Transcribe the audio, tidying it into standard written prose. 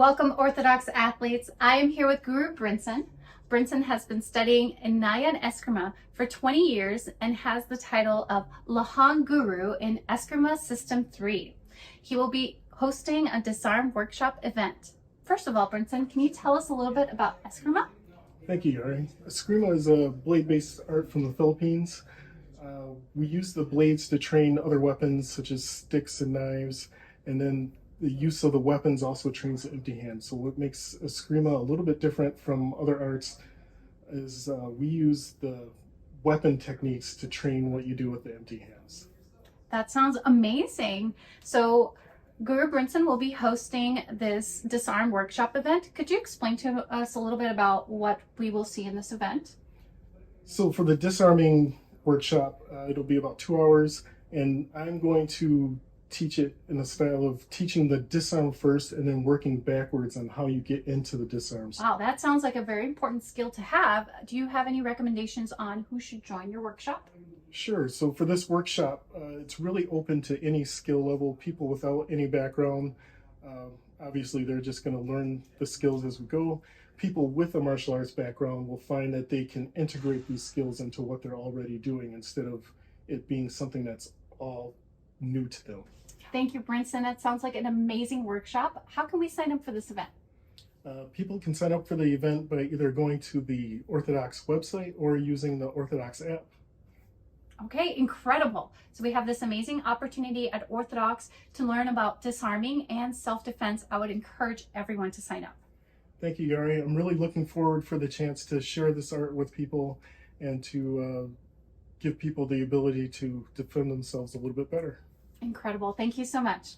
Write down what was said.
Welcome, Orthodox athletes. I am here with Guru Brinson. Brinson has been studying Naya and Eskrima for 20 years and has the title of Lahan Guru in Eskrima System 3. He will be hosting a disarm workshop event. First of all, Brinson, can you tell us a little bit about Eskrima? Thank you, Yari. Eskrima is a blade-based art from the Philippines. We use the blades to train other weapons such as sticks and knives, and then the use of the weapons also trains the empty hand. So what makes Eskrima a little bit different from other arts is we use the weapon techniques to train what you do with the empty hands. That sounds amazing. So Guru Brinson will be hosting this disarm workshop event. Could you explain to us a little bit about what we will see in this event? So for the disarming workshop, it'll be about 2 hours, and I'm going to teach it in a style of teaching the disarm first and then working backwards on how you get into the disarms. Wow, that sounds like a very important skill to have. Do you have any recommendations on who should join your workshop? Sure. So for this workshop, it's really open to any skill level, people without any background. Obviously, they're just going to learn the skills as we go. People with a martial arts background will find that they can integrate these skills into what they're already doing instead of it being something that's all new to them. Thank you, Brinson. That sounds like an amazing workshop. How can we sign up for this event? People can sign up for the event by either going to the Orthodox website or using the Orthodox app. Okay, incredible. So we have this amazing opportunity at Orthodox to learn about disarming and self-defense. I would encourage everyone to sign up. Thank you, Yari. I'm really looking forward for the chance to share this art with people and to give people the ability to defend themselves a little bit better. Incredible. Thank you so much.